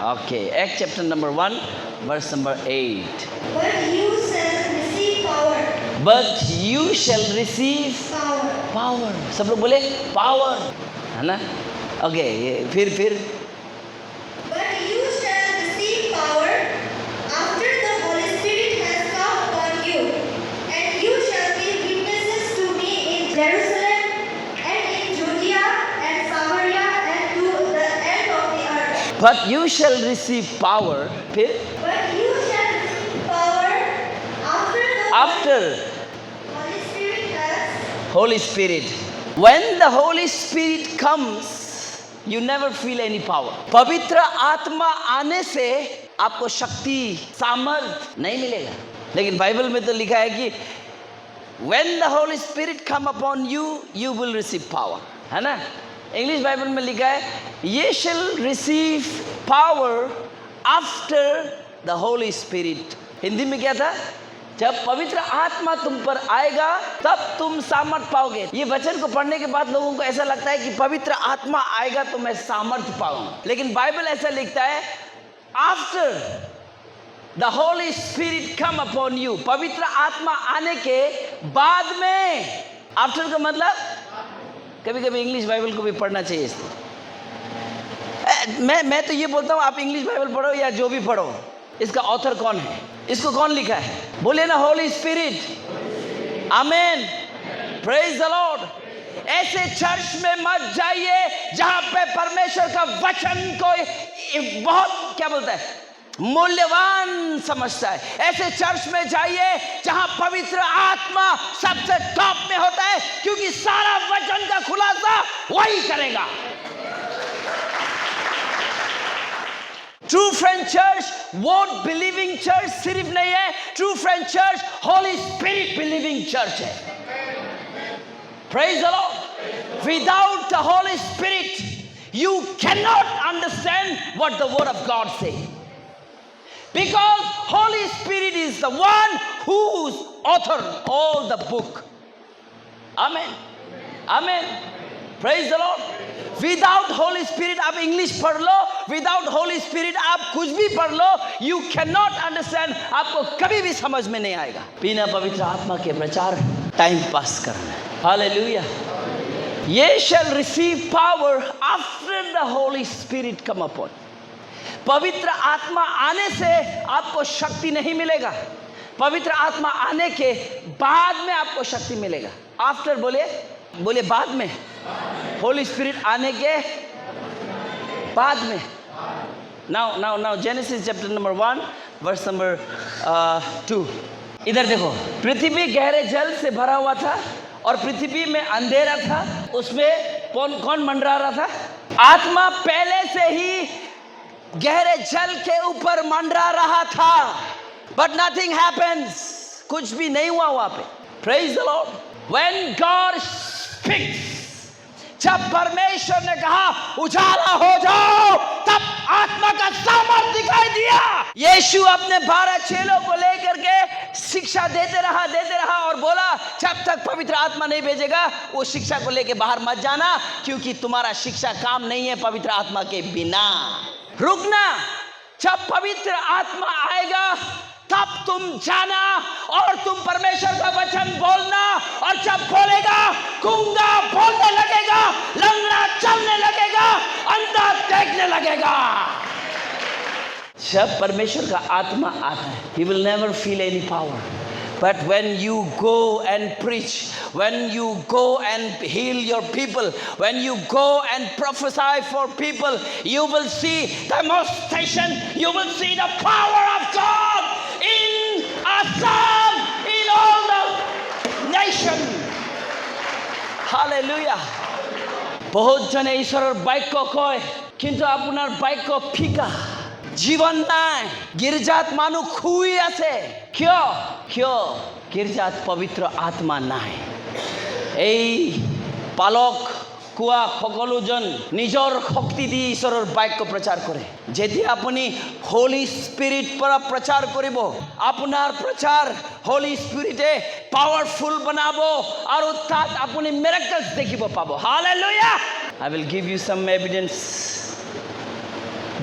Okay, Acts chapter number 1, verse number 8. But you shall receive power. But you shall receive Power. power. सब लोग बोले power, है ना? Okay, फिर But you shall receive power after the Holy Spirit has come upon you, and you shall be witnesses to me in Jerusalem and in Judea and Samaria and to the end of the earth. but you shall receive power. फिर But you shall receive power after the after Holy Spirit has. Holy Spirit. When the Holy Spirit comes, you never feel any power. पवित्र आत्मा आने से आपको शक्ति सामर्थ नहीं मिलेगा, लेकिन बाइबल में तो लिखा है कि when the Holy Spirit come upon you, you will receive power, है ना? इंग्लिश बाइबल में लिखा है ye shall receive power after the Holy Spirit. Hindi में क्या था? जब पवित्र आत्मा तुम पर आएगा तब तुम सामर्थ पाओगे। ये वचन को पढ़ने के बाद लोगों को ऐसा लगता है कि पवित्र आत्मा आएगा तो मैं सामर्थ पाऊंगा, लेकिन बाइबल ऐसा लिखता है after the Holy Spirit come upon you, पवित्र आत्मा आने के बाद में। आफ्टर का मतलब कभी कभी इंग्लिश बाइबल को भी पढ़ना चाहिए इसलिए। मैं तो ये बोलता हूँ आप इंग्लिश बाइबल पढ़ो या जो भी पढ़ो, इसका ऑथर कौन है, इसको कौन लिखा है? बोले ना Holi spirit. Amen, praise the Lord. ऐसे चर्च में मत जाइए जहां पे परमेश्वर का वचन को बहुत क्या बोलता है मूल्यवान समझता है। ऐसे चर्च में जाइए जहां पवित्र आत्मा सबसे टॉप में होता है, क्योंकि सारा वचन का खुलासा वही करेगा। True friend church word believing church सिर्फ नहीं है, true friend church Holy Spirit believing church है। Praise the Lord. Without the Holy Spirit you cannot understand what the word of God says, because Holy Spirit is the one who's author all the book. Amen, amen, praise the Lord. Without Holi spirit आप English पढ़ लो, without Holi spirit आप कुछ भी पढ़ लो, you can not understand, आपको कभी भी समझ में नहीं आएगा। बिना पवित्र आत्मा के प्रचार टाइम पास करना है। Hallelujah. Ye shall receive power after the Holy Spirit come upon. पवित्र आत्मा आने से आपको शक्ति नहीं मिलेगा, पवित्र आत्मा आने के बाद में आपको शक्ति मिलेगा। आफ्टर बोले बाद में, होली स्पिरिट आने के बाद में। Now Genesis chapter number 1 verse number 2। इधर देखो, पृथ्वी गहरे जल से भरा हुआ था और पृथ्वी में अंधेरा था, उसमें कौन मंडरा रहा था? आत्मा पहले से ही गहरे जल के ऊपर मंडरा रहा था, बट नथिंग हैपेंस, कुछ भी नहीं हुआ वहां पे। Praise the Lord. When God speaks, जब परमेश्वर ने कहा उजाला हो जाओ, तब आत्मा का सामर्थ दिखाई दिया। यीशु अपने 12 चेलों को लेकर के शिक्षा देते रहा और बोला जब तक पवित्र आत्मा नहीं भेजेगा वो शिक्षा को लेके बाहर मत जाना, क्योंकि तुम्हारा शिक्षा काम नहीं है पवित्र आत्मा के बिना। रुकना, जब पवित्र आत्मा आएगा तब तुम जाना और तुम परमेश्वर का वचन बोलना, और जब बोलेगा गूंगा बोलने लगेगा, लंगड़ा चलने लगेगा, अंधा देखने लगेगा। जब परमेश्वर का आत्मा आता है, he will never feel any power. But when you go and preach, when you go and heal your people, when you go and prophesy for people, you will see demonstration, you will see the power of God in Assam, in all the nation. Hallelujah. बहुत जने ईश्वर bike को कहे, किंतु आपनार bike को फीका जीवन নাই, গির্জাত মানুষ খুই আছে। কিয় গির্জাত পবিত্ৰ আত্মা নাই। এই পালক কুয়া সকলোজন নিজৰ শক্তি দি ঈশ্বৰৰ বাক্য প্ৰচাৰ কৰে। যেতিয়া আপুনি হোলি স্পিৰিট পৰা প্ৰচাৰ কৰিব, আপোনাৰ প্ৰচাৰ হোলি স্পিৰিটে পাৱাৰফুল বনাব আৰু তাত আপুনি মিৰাকলছ দেখিব পাব। Hallelujah. I will give you some evidence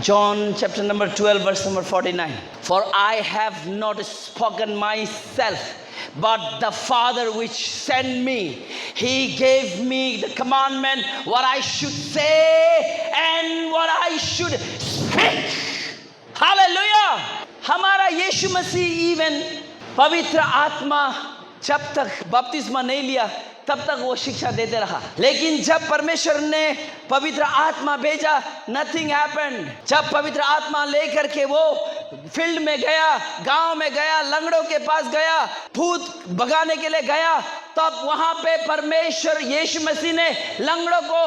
John chapter number 12, verse number 49. For I have not spoken myself, but the Father which sent me, He gave me the commandment what I should say and what I should speak. Hallelujah! हमारा यीशु मसीह even पवित्र आत्मा जब तक बपतिस्मा नहीं लिया तब तक वो शिक्षा देते रहा, लेकिन जब परमेश्वर ने पवित्र आत्मा भेजा, नथिंग हैपेंड। जब पवित्र आत्मा लेकर के वो फील्ड में गया, गांव में गया, लंगड़ों के पास गया, भूत भगाने के लिए गया, तब वहां पे परमेश्वर यीशु मसीह ने लंगड़ों को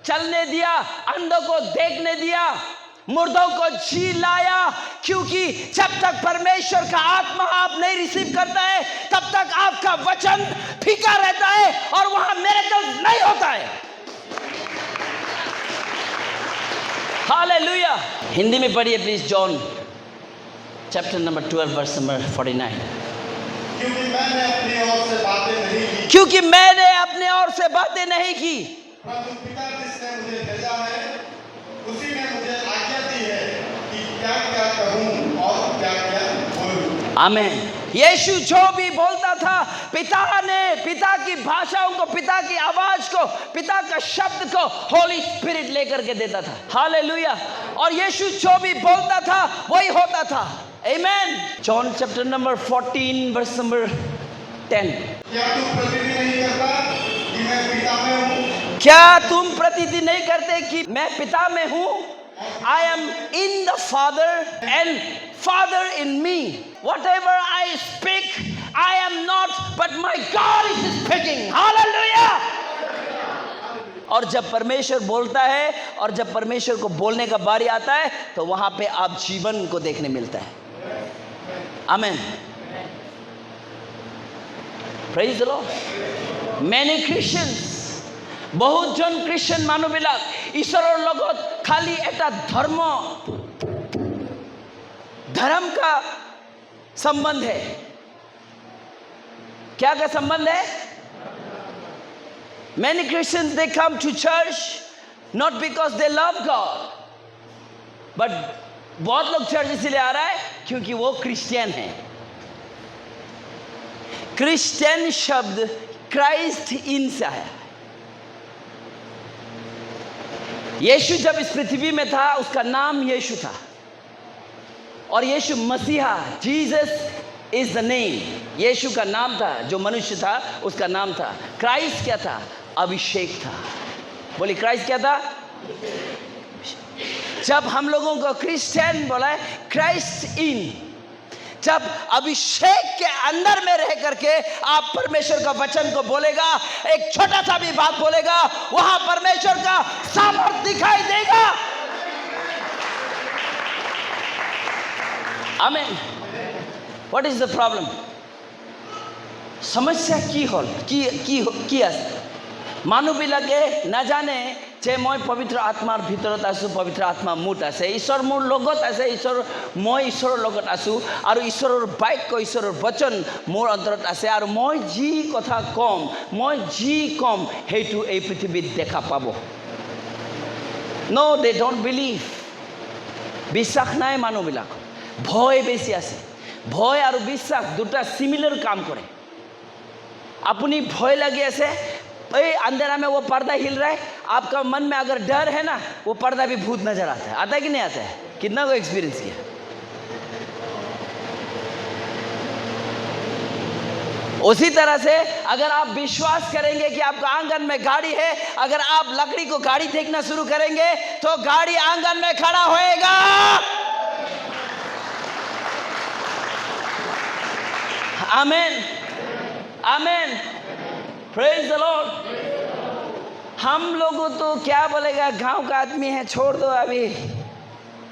चलने दिया, अंधों को देखने दिया, मुर्दों को जी लाया। क्योंकि जब तक परमेश्वर का आत्मा आप नहीं रिसीव करता है तब तक आपका वचन फीका रहता है और वहां मिरेकल नहीं होता है। हालेलुया। हिंदी में पढ़िए please, John chapter number 12 verse number 49। क्योंकि मैंने अपने ओर से बातें नहीं की, परंतु पिता जिसने मुझे भेजा है उसी ने मुझे आज्ञा दी है कि क्या क्या कहूँ और क्या क्या बोलूँ। आमीन। यीशु जो भी बोलता था पिता ने, पिता की भाषाओं को, पिता की आवाज को, पिता का शब्द को होली स्पिरिट लेकर के देता था। हालेलुया। और यीशु जो भी बोलता था वही होता था। आमीन। John chapter number 14 verse number 10। क्या तू प्रतिदिन नहीं करता कि मैं पिता में हूँ? क्या तुम प्रतीति नहीं करते कि मैं पिता में हूँ? I am in the Father and Father in me. Whatever I speak, I am not, but my God is speaking. Hallelujah! और जब परमेश्वर बोलता है और जब परमेश्वर को बोलने का बारी आता है तो वहां पे आप जीवन को देखने मिलता है। आमीन। Praise the Lord. Many Christians, बहुत जन ख्रिस्टान मानवবিলাক ঈশ্বৰৰ লগত খালি এটা धर्म का संबंध है। क्या का संबंध है? Many Christians, they come to church not because they love God, but बहुत लोग चर्च इसलिए आ रहा है क्योंकि वो क्रिश्चियन हैं। क्रिश्चियन शब्द क्राइस्ट इन से आया। यीशु जब इस पृथ्वी में था उसका नाम यीशु था, और यीशु मसीहा, जीसस इज द नेम, यीशु का नाम था। जो मनुष्य था उसका नाम था। क्राइस्ट क्या था? अभिषेक था। बोली क्राइस्ट क्या था? जब हम लोगों को क्रिश्चियन बोला है, क्राइस्ट इन, जब अभिषेक के अंदर में रह करके आप परमेश्वर का वचन को बोलेगा, एक छोटा सा भी बात बोलेगा, वहां परमेश्वर का सामर्थ्य दिखाई देगा। आमीन। What is the problem? समस्या की আছে? মানুহবিলাকে নাজানে যে মই পবিত্ৰ আত্মাৰ ভিতৰত আছোঁ, পবিত্ৰ আত্মা মোত আছে, ঈশ্বৰ মোৰ লগত আছে, মই ঈশ্বৰৰ লগত আছোঁ, আৰু ঈশ্বৰৰ বাক্য, ঈশ্বৰৰ বচন মোৰ অন্তৰত আছে, আৰু মই যি কথা কম, মই যি কম সেইটো এই পৃথিৱীত দেখা পাব। No, they don't believe. বিশ্বাস নাই মানুহবিলাক, ভয় বেছি আছে। ভয় আৰু বিশ্বাস দুটা সিমিলার কাম করে। अपनी भय लगी ऐसे, अंधेरा में वो पर्दा हिल रहा है, आपका मन में अगर डर है ना, वो पर्दा भी भूत नजर आता है। आता है कि नहीं आता है? कितना को एक्सपीरियंस किया? उसी तरह से अगर आप विश्वास करेंगे कि आपका आंगन में गाड़ी है, अगर आप लकड़ी को गाड़ी देखना शुरू करेंगे तो गाड़ी आंगन में खड़ा होएगा। आमीन, आमीन, प्रेज द लॉर्ड। हम लोगों तो क्या बोलेगा, गांव का आदमी है, छोड़ दो अभी।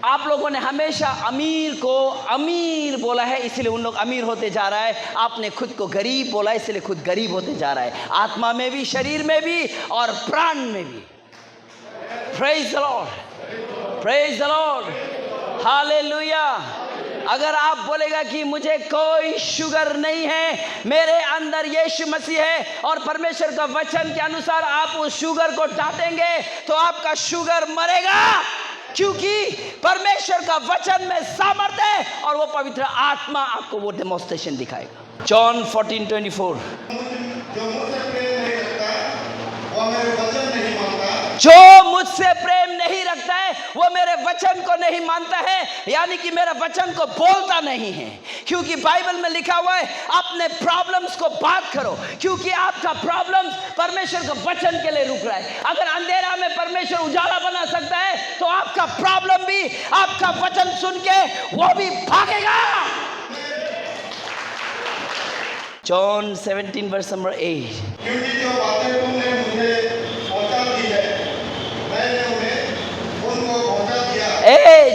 आप लोगों ने हमेशा अमीर को अमीर बोला है, इसलिए उन लोग अमीर होते जा रहा है। आपने खुद को गरीब बोला, इसलिए खुद गरीब होते जा रहा है, आत्मा में भी, शरीर में भी और प्राण में भी। Praise the Lord, praise the Lord, hallelujah. अगर आप बोलेगा कि मुझे कोई शुगर नहीं है, मेरे अंदर यीशु मसीह है, और परमेश्वर का वचन के अनुसार आप उस शुगर को डांटेंगे तो आपका शुगर मरेगा। क्योंकि परमेश्वर का वचन में सामर्थ्य है और वो पवित्र आत्मा आपको वो डेमोन्स्ट्रेशन दिखाएगा। जॉन 14:24। जो मुझसे प्रेम नहीं रखता वह मेरे वचन नहीं मानता। जो मुझसे प्रेम नहीं रखता है वो मेरे वचन को नहीं मानता है, यानी कि मेरे वचन को बोलता नहीं है। क्योंकि बाइबल में लिखा हुआ है अपने प्रॉब्लम्स को बात करो, क्योंकि आपका प्रॉब्लम्स परमेश्वर के वचन के लिए रुक रहा है। अगर अंधेरा में परमेश्वर उजाला बना सकता है तो आपका प्रॉब्लम भी आपका वचन सुन के वो भी भागेगा। जॉन 17:8। क्योंकि जो बातें तुमने मुझे पहुंचा दी है मैंने उन्हें उनको पहुंचा दिया।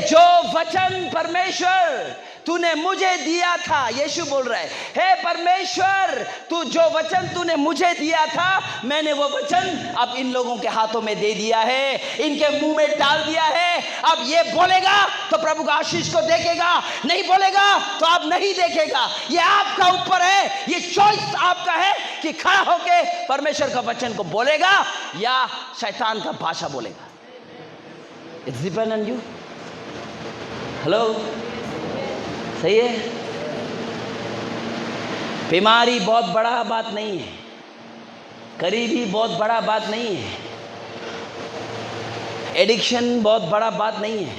जो वचन परमेश्वर तूने मुझे दिया था, यीशु बोल रहा है, हे परमेश्वर तू जो वचन तूने मुझे दिया था मैंने वो वचन अब इन लोगों के हाथों में दे दिया है, इनके मुंह में डाल दिया है। अब ये बोलेगा तो प्रभु का आशीष को देखेगा, नहीं बोलेगा तो आप नहीं देखेगा। ये आपका ऊपर है, ये चॉइस आपका है कि खड़ा होके परमेश्वर का वचन को बोलेगा या शैतान का भाषा बोलेगा। It's depend on you. Hello, सही है। बीमारी बहुत बड़ा बात नहीं है, गरीबी बहुत बड़ा बात नहीं है, एडिक्शन बहुत बड़ा बात नहीं है,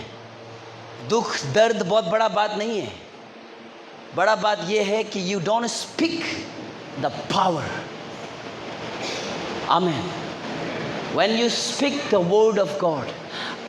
दुख दर्द बहुत बड़ा बात नहीं है। बड़ा बात यह है कि you don't speak the power. आमीन। When you speak the word of God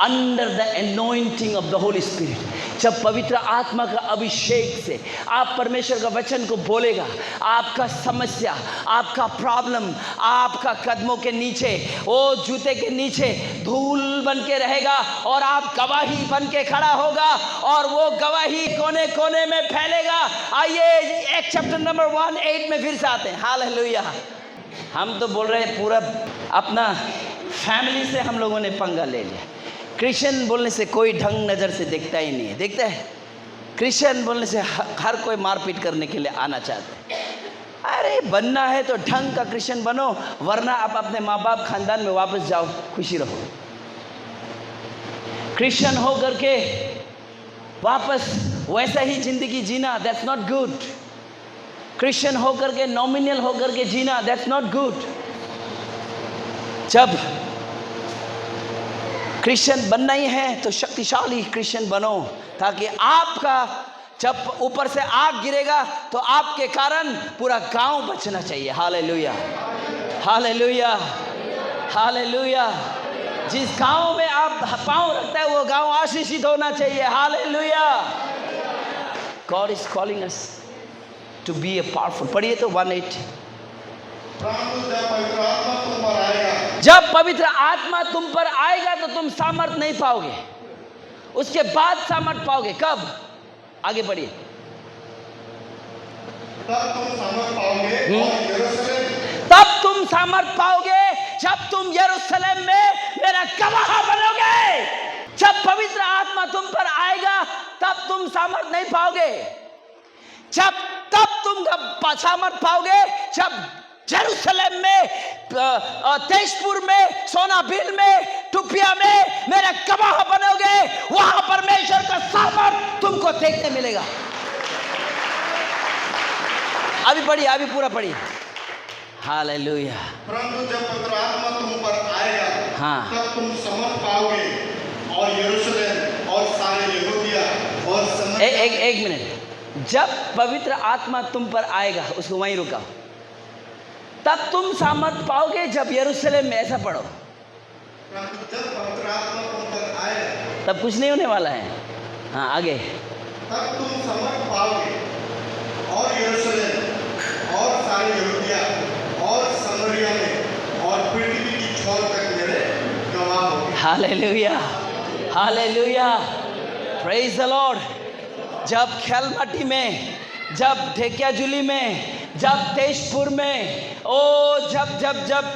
under the anointing of the Holy Spirit, जब पवित्र आत्मा का अभिषेक से आप परमेश्वर का वचन को बोलेगा, आपका समस्या, आपका प्रॉब्लम आपका कदमों के नीचे, वो जूते के नीचे धूल बन के रहेगा और आप गवाही बन के खड़ा होगा और वो गवाही कोने कोने में फैलेगा। आइए एक चैप्टर नंबर 1:8 में फिर से आते हैं। हालेलुया। हम तो बोल रहे हैं पूरा अपना फैमिली से हम लोगों ने पंगा ले लिया। क्रिश्चियन बोलने से कोई ढंग नज़र से देखता ही नहीं है, देखते हैं क्रिश्चियन बोलने से हर कोई मारपीट करने के लिए आना चाहते हैं। अरे बनना है तो ढंग का क्रिश्चियन बनो, वरना आप अपने माँ बाप खानदान में वापस जाओ, खुशी रहो। क्रिश्चियन हो करके वापस वैसा ही जिंदगी जीना, दैट्स नॉट गुड। क्रिश्चियन हो करके नॉमिनल हो करके जीना, दैट्स नॉट गुड। जब क्रिश्चियन बनना ही है तो शक्तिशाली क्रिश्चियन बनो, ताकि आपका जब ऊपर से आग गिरेगा तो आपके कारण पूरा गांव बचना चाहिए। Hallelujah, hallelujah, hallelujah. जिस गांव में आप पांव रखते हैं वो गांव आशीषित होना चाहिए। Hallelujah. God is calling us to be a powerful. पढ़िए तो 1:8। जब पवित्र आत्मा तुम पर आएगा तो तुम सामर्थ नहीं पाओगे, उसके बाद सामर्थ पाओगे। कब? आगे बढ़िए। तब तुम सामर्थ पाओगे और यरूशलेम, तब तुम सामर्थ पाओगे जब तुम यरूशलेम में मेरा गवाह बनोगे। जब पवित्र आत्मा तुम पर आएगा तब तुम सामर्थ नहीं पाओगे। तब तुम सामर्थ पाओगे जब यरूशलेम में, तेजपुर में, सोनाबिल में, टुपिया में मेरा गवाह बनोगे। वहां परमेश्वर का सामर्थ तुमको देखने मिलेगा। अभी पढ़िए, अभी पूरा पढ़िए। हालेलुया। परंतु जब पवित्र आत्मा तुम पर आएगा, हाँ, तब तुम समर्थ पाओगे और यरूशलेम और सारे यहूदिया और समारिया। एक मिनट। जब पवित्र आत्मा तुम पर आएगा, उसको वहीं रुका। तब तुम सामर्थ पाओगे जब यरूशलेम में, ऐसा पढ़ो। जब पवित्र आत्मा तुम पर आएगा, तब कुछ नहीं होने वाला है। हाँ, आगे। तब तुम समर्थ पाओगे और यरूशलेम और सारे यहूदिया और समारिया में और पृथ्वी की छोर तक मेरे गवाह होगे। Hallelujah, hallelujah, praise the Lord. जब खेलमाटी में, जब ढेकियाजुली में, जब तेजपुर में, ओ जब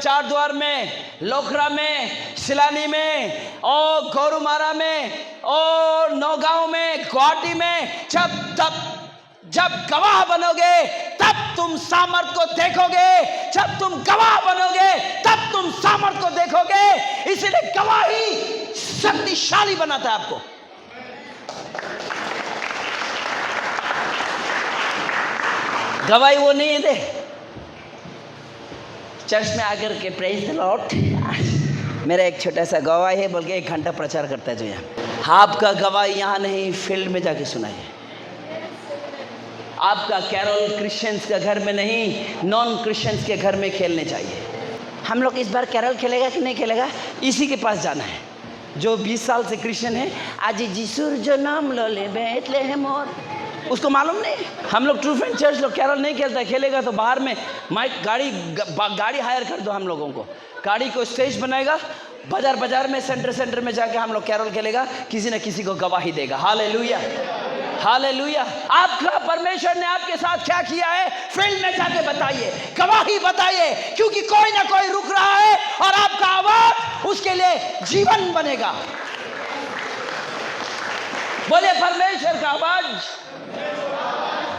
चारद्वार में, लोखरा में, सिलानी में, ओ गोरुमारा में, ओ नौगांव में, गुवाहाटी में, जब तब जब गवाह बनोगे तब तुम सामर्थ को देखोगे, जब तुम गवाह बनोगे तब तुम सामर्थ को देखोगे। इसलिए गवाही शक्तिशाली बनाता है आपको। गवाही वो नहीं दे चर्च में आकर के प्रेज द लॉर्ड, मेरा एक छोटा सा गवाही है बोल के 1 घंटा प्रचार करता है जो यहाँ। आपका गवाही यहाँ नहीं, फील्ड में जाके सुनाइए। आपका कैरोल क्रिश्चियंस के घर में नहीं, नॉन क्रिश्चियंस के घर में खेलने चाहिए। हम लोग इस बार कैरोल खेलेगा कि नहीं खेलेगा, इसी के पास जाना है जो 20 साल से क्रिश्चियन है। आज जीसुर जो नाम लो ले बैठले है मोर, उसको मालूम नहीं। हम लोग ट्रू फ्रेंड चर्च लोग कैरोल नहीं खेलता, खेलेगा तो बाहर में माइक गाड़ी हायर कर दो हम लोगों को, गाड़ी को स्टेज बनाएगा, बाजार में सेंटर में जाके हम लोग कैरोल खेलेगा, किसी न किसी को गवाही देगा। Hallelujah, hallelujah. आपका परमेश्वर ने आपके साथ क्या किया है, फील्ड में जाके बताइए, गवाही बताइए, क्योंकि कोई ना कोई रुक रहा है और आपका आवाज उसके लिए जीवन बनेगा। बोले परमेश्वर का आवाज,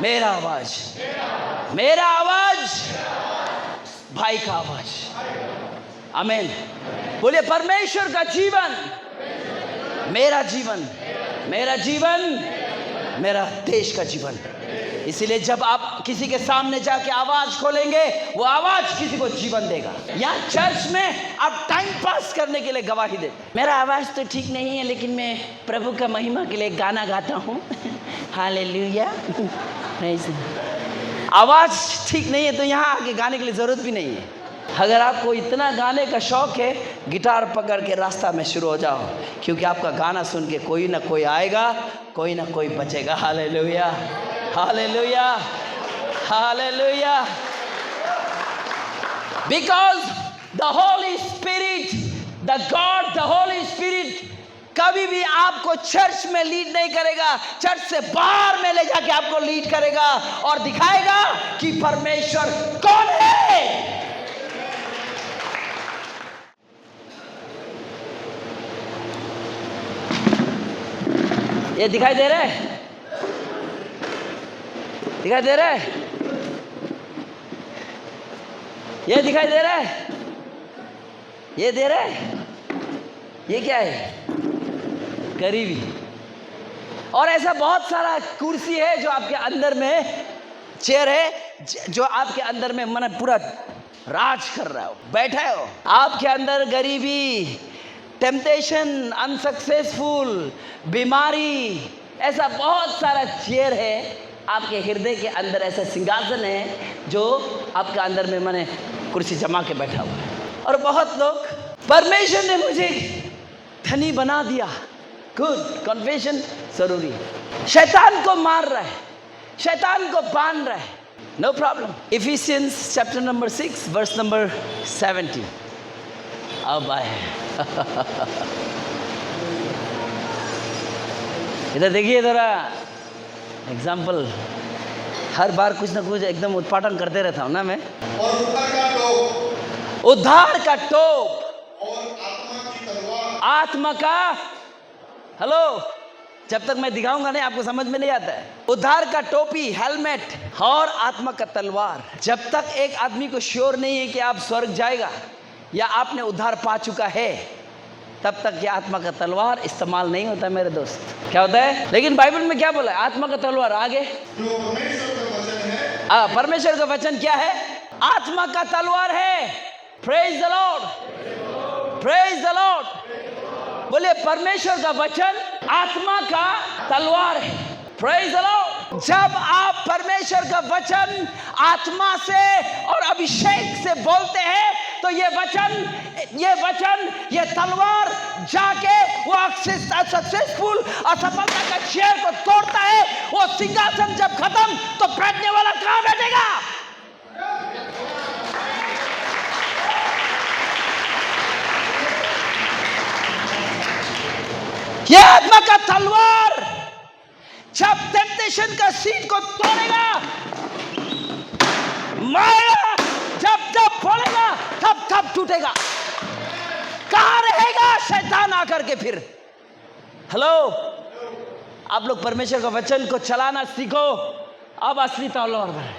मेरा आवाज, मेरा आवाज, भाई का आवाज। आमीन। बोले परमेश्वर का जीवन, मेरा जीवन, मेरा जीवन, मेरा देश का जीवन। इसीलिए जब आप किसी के सामने जाके आवाज खोलेंगे, वो आवाज किसी को जीवन देगा। या चर्च में आप टाइम पास करने के लिए गवाही दे, मेरा आवाज तो ठीक नहीं है लेकिन मैं प्रभु का महिमा के लिए गाना गाता हूँ। हालेलुया। आवाज ठीक नहीं है तो यहाँ आके गाने के लिए जरूरत भी नहीं है। अगर आपको इतना गाने का शौक है, गिटार पकड़ के रास्ता में शुरू हो जाओ, क्योंकि आपका गाना सुन के कोई ना कोई आएगा, कोई ना कोई बचेगा। Hallelujah, hallelujah, hallelujah. Because the Holy Spirit, the God, the Holy Spirit कभी भी आपको चर्च में लीड नहीं करेगा, चर्च से बाहर में ले जाके आपको लीड करेगा और दिखाएगा कि परमेश्वर कौन है। ये दिखाई दे रहा है, दिखाई दे रहा है, ये दिखाई दे रहा है, ये दे रहा है, ये क्या है, करीबी। और ऐसा बहुत सारा कुर्सी है जो आपके अंदर में, चेयर है जो आपके अंदर में मन पूरा राज कर रहा हो, बैठा हो आपके अंदर। गरीबी, टेम्पटेशन, अनसक्सेसफुल, बीमारी, ऐसा बहुत सारा चेयर है आपके हृदय के अंदर, ऐसा सिंहासन है जो आपके अंदर में मैंने कुर्सी जमा के बैठा हुआ है। और बहुत लोग, परमेश्वर ने मुझे धनी बना दिया, गुड, कन्फेशन जरूरी है। शैतान को मार रहा है, शैतान को बांध रहा है, no problem. Ephesians chapter number 6 verse number 17 अब आए। इधर देखिए जरा, एग्जाम्पल हर बार कुछ ना कुछ एकदम उत्पादन करते रहता हूँ ना मैं। और उद्धार का टोप, उद्धार का टोप और आत्मा की तलवार। आत्मा का, हेलो, जब तक मैं दिखाऊंगा नहीं आपको समझ में नहीं आता है। उद्धार का टोपी, हेलमेट और आत्मा का तलवार। जब तक एक आदमी को श्योर नहीं है कि आप स्वर्ग जाएगा या आपने उद्धार पा चुका है, तब तक ये आत्मा का तलवार इस्तेमाल नहीं होता मेरे दोस्त। क्या होता है? लेकिन बाइबल में क्या बोला है? आत्मा का तलवार आगे जो परमेश्वर का वचन है। परमेश्वर का वचन क्या है? आत्मा का तलवार है। Praise the Lord, praise the Lord. बोले परमेश्वर का वचन आत्मा का तलवार है। Praise the Lord. जब आप परमेश्वर का वचन आत्मा से और अभिषेक से बोलते हैं तो ये वचन, ये तलवार जाके वो सक्सेसफुल असफलता का चेयर को तोड़ता है। वो सिंहासन जब खत्म तो बैठने वाला कहां बैठेगा? ये आत्मा का तलवार जब टेम्पटेशन का सीट को तोड़ेगा, माया जब फोड़ेगा तब टूटेगा। कहां रहेगा शैतान आकर के फिर? हेलो, आप लोग परमेश्वर का वचन को चलाना सीखो, अब असली तलवार है।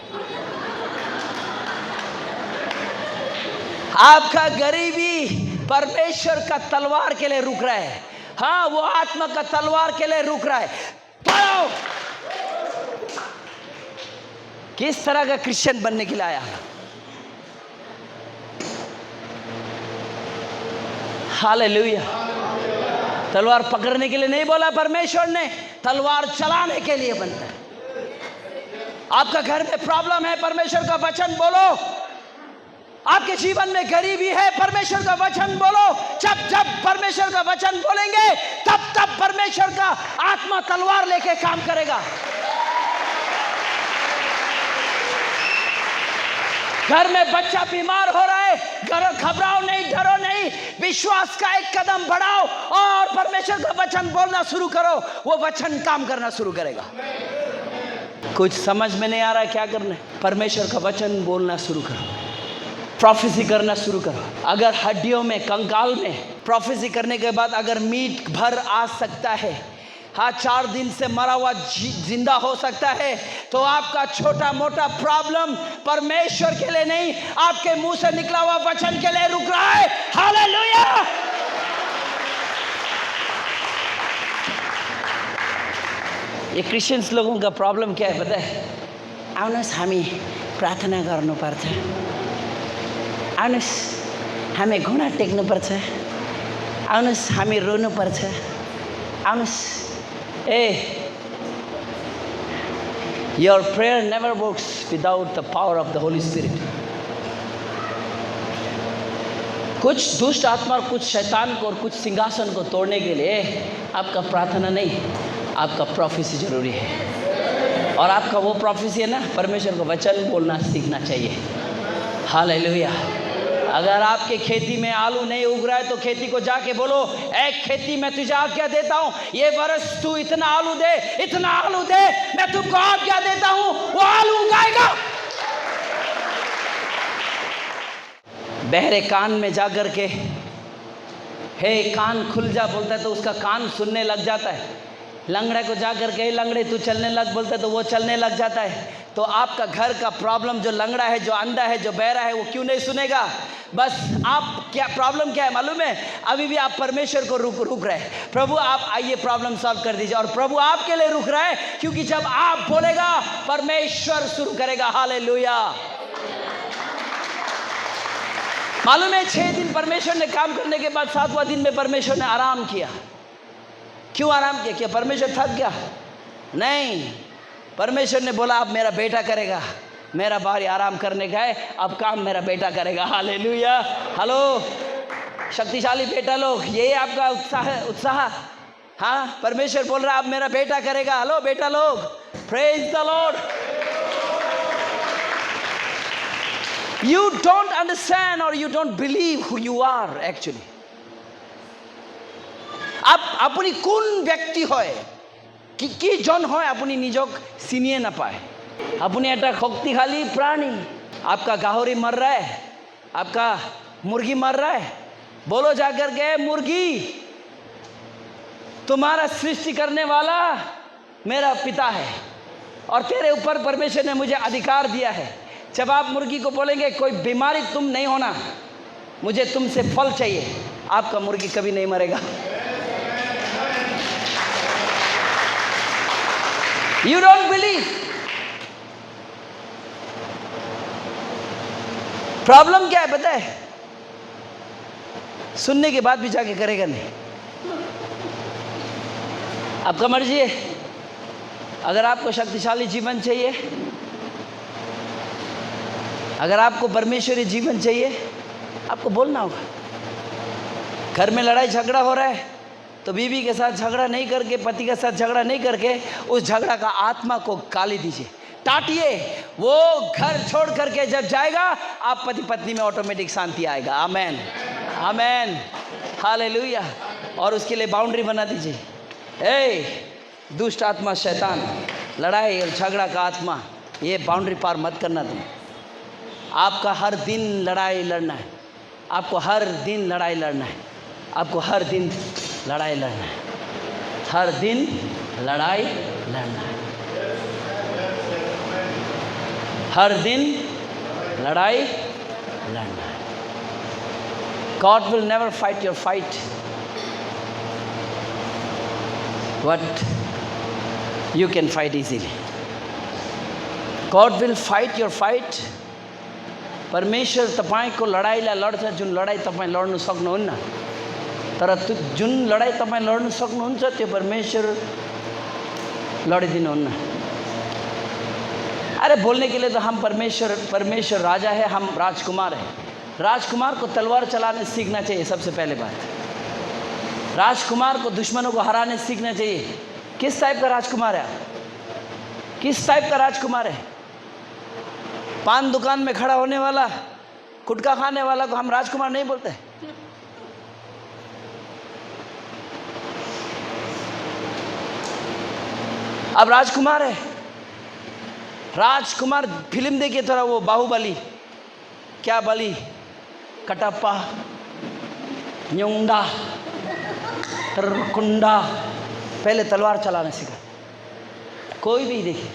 आपका गरीबी परमेश्वर का तलवार के लिए रुक रहा है। हाँ, वो आत्मा का तलवार के लिए रुक रहा है। पढ़ो किस तरह का क्रिश्चियन बनने के लिए आया। हालेलुया। तलवार पकड़ने के लिए नहीं बोला परमेश्वर ने, तलवार चलाने के लिए बनता है। आपका घर में प्रॉब्लम है, परमेश्वर का वचन बोलो। आपके जीवन में गरीबी है, परमेश्वर का वचन बोलो। जब जब परमेश्वर का वचन बोलेंगे तब तब परमेश्वर का आत्मा तलवार लेके काम करेगा। घर में बच्चा बीमार हो रहा है, घबराओ नहीं, डरो नहीं, विश्वास का एक कदम बढ़ाओ और परमेश्वर का वचन बोलना शुरू करो। वो वचन काम करना शुरू करेगा। कुछ समझ में नहीं आ रहा है क्या करना है? परमेश्वर का वचन बोलना शुरू करो, प्रोफेसी करना शुरू करो। अगर हड्डियों में, कंकाल में प्रोफेसी करने के बाद अगर मीट भर आ सकता है, हाँ 4 दिन से मरा हुआ जिंदा हो सकता है, तो आपका छोटा मोटा प्रॉब्लम परमेश्वर के लिए नहीं, आपके मुंह से निकला हुआ वचन के लिए रुक रहा है। हालेलुया। ये क्रिश्चियन्स लोगों का प्रॉब्लम क्या है पता है? आउनुहोस् हामी प्रार्थना गर्नुपर्छ, आउनुहोस् हामी घुँडा टेक्नुपर्छ, आउनुहोस् हामी रोनुपर्छ, आउनुहोस्। Your prayer never works without the power of the Holy Spirit. कुछ दुष्ट आत्मा और कुछ शैतान को और कुछ सिंहासन को तोड़ने के लिए आपका प्रार्थना नहीं, आपका प्रोफेसी जरूरी है। और आपका वो प्रोफेसी है ना, परमेश्वर का वचन बोलना सीखना चाहिए। हालेलुया। अगर आपके खेती में आलू नहीं उग रहा है तो खेती को जाके बोलो, एक खेती में तुझे आज्ञा देता हूँ, ये वर्ष तू इतना आलू दे, इतना आलू दे, मैं तुमको आज्ञा देता हूँ, वो आलू उगाएगा। बहरे कान में जाकर के हे कान खुल जा बोलता है तो उसका कान सुनने लग जाता है। लंगड़े को जाकर के लंगड़े तू चलने लग बोलता है तो वो चलने लग जाता है। तो आपका घर का प्रॉब्लम, जो लंगड़ा है, जो अंधा है, जो बहरा है, वो क्यों नहीं सुनेगा? बस आप क्या प्रॉब्लम क्या है मालूम है? अभी भी आप परमेश्वर को रुक रहे हैं। प्रभु आप आइए प्रॉब्लम सॉल्व कर दीजिए, और प्रभु आपके लिए रुक रहा है, क्योंकि जब आप बोलेगा परमेश्वर शुरू करेगा। हालेलुया। मालूम है 6 दिन परमेश्वर ने काम करने के बाद 7वां दिन में परमेश्वर ने आराम किया। क्यों आराम किया? क्या परमेश्वर थक गया? नहीं, परमेश्वर ने बोला अब मेरा बेटा करेगा, मेरा भाई आराम करने का है, अब काम मेरा बेटा करेगा। हालेलुया। हेलो शक्तिशाली बेटा लोग, ये आपका उत्साह। हाँ, परमेश्वर बोल रहा है अब मेरा बेटा करेगा। हेलो बेटा लोग, praise the Lord. You don't understand or you don't believe who you are actually. আপনি কোন ব্যক্তি হয়, কি জন হয় আপনি নিজক চিনিয়ে নাপায়। আপনি একটা শক্তিশালী प्राणी। आपका गाहरी मर रहा है, आपका मुर्गी मर रहा है, बोलो जाकर के मुर्गी, तुम्हारा सृष्टि करने वाला मेरा पिता है और तेरे ऊपर परमेश्वर ने मुझे अधिकार दिया है। जब आप मुर्गी को बोलेंगे कोई बीमारी तुम नहीं होना, मुझे तुमसे फल चाहिए, आपका मुर्गी कभी नहीं मरेगा। You don't believe. प्रॉब्लम क्या है पता है? सुनने के बाद भी जाके करेगा नहीं। आपका मर्जी है। अगर आपको शक्तिशाली जीवन चाहिए, अगर आपको परमेश्वरी जीवन चाहिए, आपको बोलना होगा। घर में लड़ाई झगड़ा हो रहा है तो बीवी के साथ झगड़ा नहीं करके, पति के साथ झगड़ा नहीं करके, उस झगड़ा का आत्मा को गाली दीजिए, टाटिए। वो घर छोड़ करके जब जाएगा, आप पति पत्नी में ऑटोमेटिक शांति आएगा। आमेन, आमेन, हालेलुया। और उसके लिए बाउंड्री बना दीजिए। दुष्ट आत्मा, शैतान, लड़ाई और झगड़ा का आत्मा, ये बाउंड्री पार मत करना तुम। आपका हर दिन लड़ाई लड़ना है, आपको हर दिन लड़ाई लड़ना है, आपको हर दिन लड़ाई लड़ना है, हर दिन लड़ाई लड़ना है। हर दिन लड़ाई लड़ना है। God will never fight your fight. What you can fight easily. God will fight your fight. परमेश्वर तपाईँको लडाइँलाई लड्छ जुन लडाइँ तपाईँ लड्नु सक्नुहुन्न। तर जुन लडाइँ तपाईँ लड्नु सक्नुहुन्छ त्यो परमेश्वर लडिदिनुहुन्न। अरे बोलने के लिए तो हम परमेश्वर राजा है, हम राजकुमार हैं। राजकुमार को तलवार चलाने सीखना चाहिए। सबसे पहले बात, राजकुमार को दुश्मनों को हराने सीखना चाहिए। किस टाइप का राजकुमार है आप? किस टाइप का राजकुमार है? पान दुकान में खड़ा होने वाला, गुटखा खाने वाला को हम राजकुमार नहीं बोलते। अब राजकुमार है, राजकुमार फिल्म देखिए थोड़ा, वो बाहुबली, क्या बली, कटप्पा, न्योंडा, तरकुंडा, पहले तलवार चलाना सीखा। कोई भी देखिए,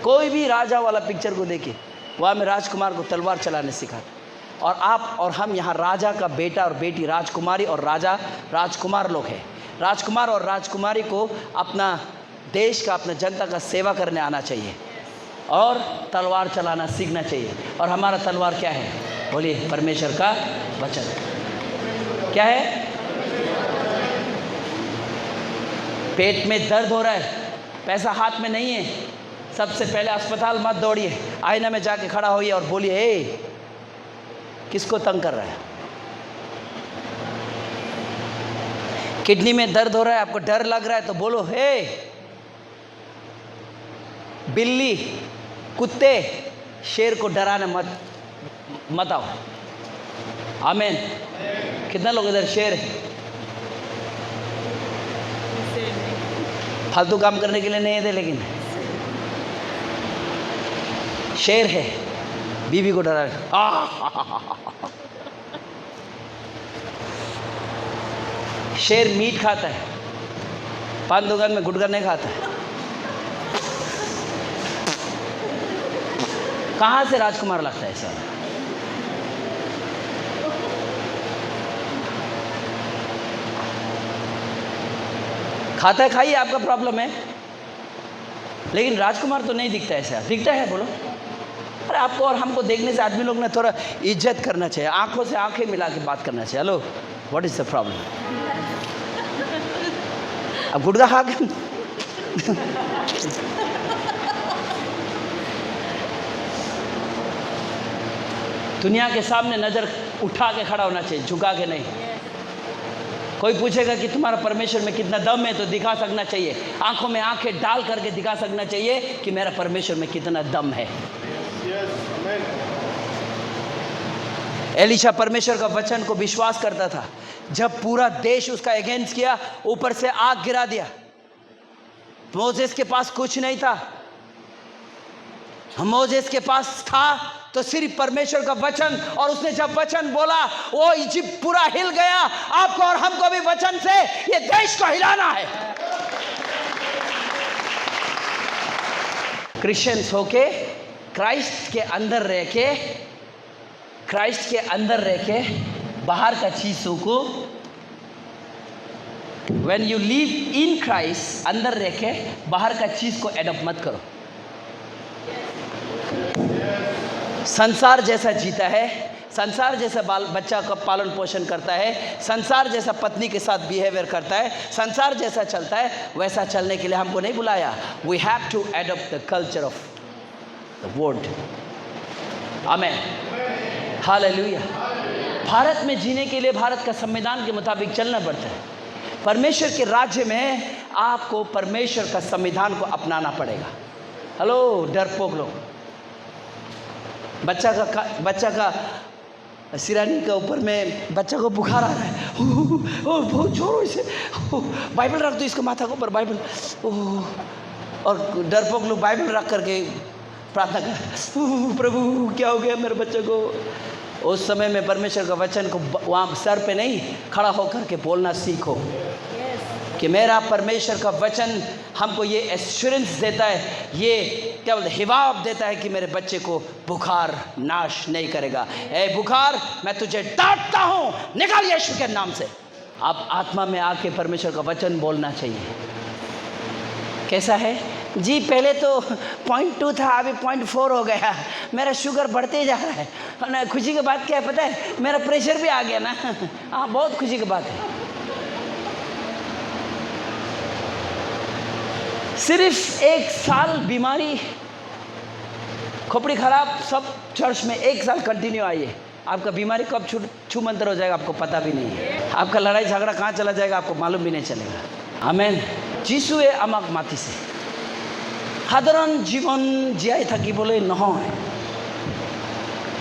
कोई भी राजा वाला पिक्चर को देखिए, वहाँ में राजकुमार को तलवार चलाने सिखाता। और आप और हम यहाँ राजा का बेटा और बेटी, राजकुमारी और राजा राजकुमार लोग हैं। राजकुमार और राजकुमारी को अपना देश का, अपना जनता का सेवा करने आना चाहिए और तलवार चलाना सीखना चाहिए। और हमारा तलवार क्या है? बोलिए, परमेश्वर का वचन। क्या है? पेट में दर्द हो रहा है, पैसा हाथ में नहीं है, सबसे पहले अस्पताल मत दौड़िए, आईना में जाके खड़ा होइए और बोलिए, ए किसको तंग कर रहा है? किडनी में दर्द हो रहा है, आपको डर लग रहा है, तो बोलो, हे बिल्ली, कुत्ते, शेर को डराने मत आओ। आमीन। कितना लोग इधर शेर है? फालतू काम करने के लिए नहीं थे, लेकिन शेर है, बीवी को डरा। शेर मीट खाता है, पान दुकान में गुटखा नहीं खाता है। कहाँ से राजकुमार लगता है सर? खाता है, खाइए, आपका प्रॉब्लम है, लेकिन राजकुमार तो नहीं दिखता है सर। दिखता है? बोलो। अरे आपको और हमको देखने से आदमी लोग ने थोड़ा इज्जत करना चाहिए, आंखों से आंखें मिला के बात करना चाहिए। Hello, what is the problem? अब गुटखा खा के दुनिया के सामने नजर उठा के खड़ा होना चाहिए, झुका के नहीं। कोई पूछेगा कि तुम्हारा परमेश्वर में कितना दम है, तो दिखा सकना चाहिए, आंखों में आंखें डाल करके दिखा सकना चाहिए कि मेरा परमेश्वर में कितना दम है। एलीशा परमेश्वर का वचन को विश्वास करता था। जब पूरा देश उसका अगेंस्ट किया, ऊपर से आग गिरा दिया। मोजेस के पास कुछ नहीं था, मोजेस के पास था तो सिर्फ परमेश्वर का वचन, और उसने जब वचन बोला वो इजिप्ट पूरा हिल गया। आपको और हमको भी वचन से ये देश को हिलाना है। क्रिश्चियंस होके, क्राइस्ट के अंदर रह के, क्राइस्ट के अंदर रह के बाहर का चीजों को, when you live in Christ, अंदर रह के बाहर का चीज को एडॉप्ट मत करो। संसार जैसा जीता है, संसार जैसा बच्चा का पालन पोषण करता है, संसार जैसा पत्नी के साथ बिहेवियर करता है, संसार जैसा चलता है, वैसा चलने के लिए हमको नहीं बुलाया। We have to adopt the culture of the world. आमीन, हालेलुया। भारत में जीने के लिए भारत का संविधान के मुताबिक चलना पड़ता है। परमेश्वर के राज्य में आपको परमेश्वर का संविधान को अपनाना पड़ेगा। हेलो डरपोक लोग, बच्चा का सिरानी का ऊपर में बच्चा को बुखार आ रहा है, बहुत जोरों से, बाइबल रख दो इसको माथा के ऊपर, बाइबल। और डरपोक लोग बाइबल रख करके प्रार्थना कर, प्रभु क्या हो गया मेरे बच्चे को। उस समय में परमेश्वर का वचन को वहाँ सर पे नहीं, खड़ा होकर के बोलना सीखो। कि मेरा परमेश्वर का वचन हमको ये एश्योरेंस देता है, ये क्या बोलते हिवाब देता है कि मेरे बच्चे को बुखार नाश नहीं करेगा। ए बुखार, मैं तुझे डांटता हूँ, निकाल यीशु के नाम से। आप आत्मा में आके परमेश्वर का वचन बोलना चाहिए। कैसा है जी? पहले तो 0.2 था, अभी 0.4 हो गया, मेरा शुगर बढ़ते जा रहा है। और खुशी की बात क्या है पता है? मेरा प्रेशर भी आ गया ना। हाँ, बहुत खुशी की बात है। सिर्फ 1 साल बीमारी, खोपड़ी खराब, सब चर्च में 1 साल कंटिन्यू आइए, आपका बीमारी कब छू मंतर हो जाएगा आपको पता भी नहीं है। आपका लड़ाई झगड़ा कहाँ चला जाएगा आपको मालूम भी नहीं चलेगा। आमेन। যিশুৱে আমাক মাতিছে সাধারণ জীবন জীয়াই থাকিবলৈ নহয়,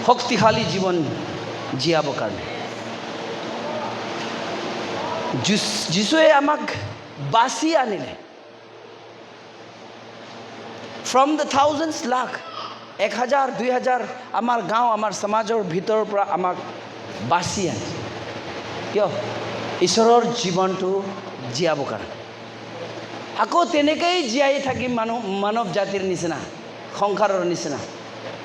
শক্তিশালী জীবন জীয়াবৰ কাৰণে। যিশুৱে আমাক বাছি আনিলে ফ্ৰম দ্য থাউজেণ্ডছ, লাখ, 1000, 2000 আমাৰ গাঁও, আমাৰ সমাজৰ ভিতৰৰ পৰা আমাক বাছি আনিছে। কিয়? ঈশ্বৰৰ জীৱনটো জীয়াবৰ কাৰণে। আকৌ তেনেকেই জীয়াই থাকি মানৱ জাতিৰ নিচিনা, সংসাৰৰ নিচিনা,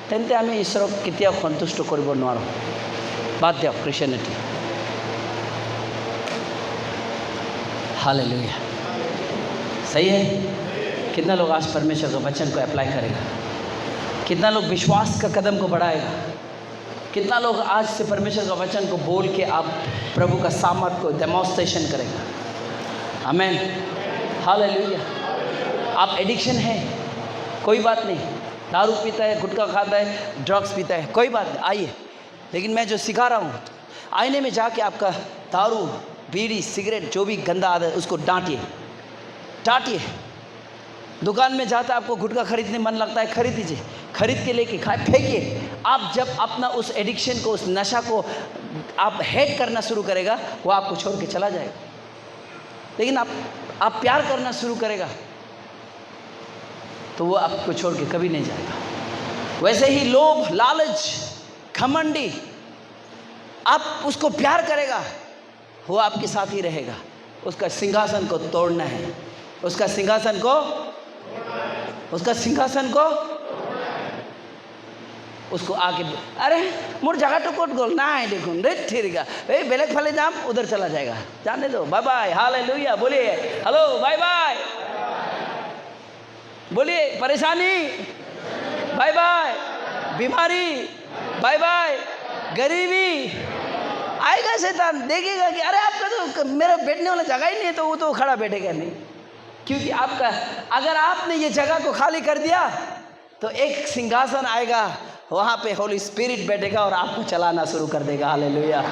তেন্তে আমি ঈশ্বৰক কেতিয়াও সন্তুষ্ট কৰিব নোৱাৰোঁ। বাদ দিয়ক ক্ৰিশ্চিয়ানিটি। हालेलुया। सही है? कितना लोग आज परमेश्वर के वचन को अप्लाई करेगा? कितना लोग विश्वास का कदम को बढ़ाएगा? कितना लोग आज से परमेश्वर का वचन को बोल के आप प्रभु का सामर्थ को डेमोन्स्ट्रेशन करेगा? आमेन। हालेलुया। आप एडिक्शन है, कोई बात नहीं, दारू पीता है, गुटखा खाता है, ड्रग्स पीता है, कोई बात नहीं, आइए। लेकिन मैं जो सिखा रहा हूँ, आईने में जाके आपका दारू, बीड़ी, सिगरेट, जो भी गंदा आदत है उसको डांटिए। दुकान में जाता आपको गुटखा खरीदने मन लगता है, खरीद लीजिए, खरीद के लेके खाए, फेंकिए। आप जब अपना उस एडिक्शन को, उस नशा को आप हेट करना शुरू करेगा, वो आपको छोड़ के चला जाएगा। लेकिन आप प्यार करना शुरू करेगा तो वो आपको छोड़ के कभी नहीं जाएगा। वैसे ही लोभ, लालच, घमंडी, आप उसको प्यार करेगा, वो आपके साथ ही रहेगा। उसका सिंहासन को तोड़ना है, उसका सिंहासन को उसको आके, अरे मोर जगह तो कोट गोल ना है, देखो रेत ठेरेगा, बेलेग फले जाम, उधर चला जाएगा, जाने दो। बाय बाय, हालेलुया बोलिए, हेलो बाय बाय बोलिए। परेशानी बाय बाय, बीमारी बाय बाय, गरीबी, आएगा शैतान, देखेगा कि अरे आपका तो मेरा बैठने वाला जगह ही नहीं है, तो वो तो खड़ा बैठेगा नहीं, क्योंकि आपका, अगर आपने ये जगह को खाली कर दिया तो एक सिंहासन आएगा, वहाँ पे होली स्पिरिट बैठेगा और आपको चलाना शुरू कर देगा। हालेलुया।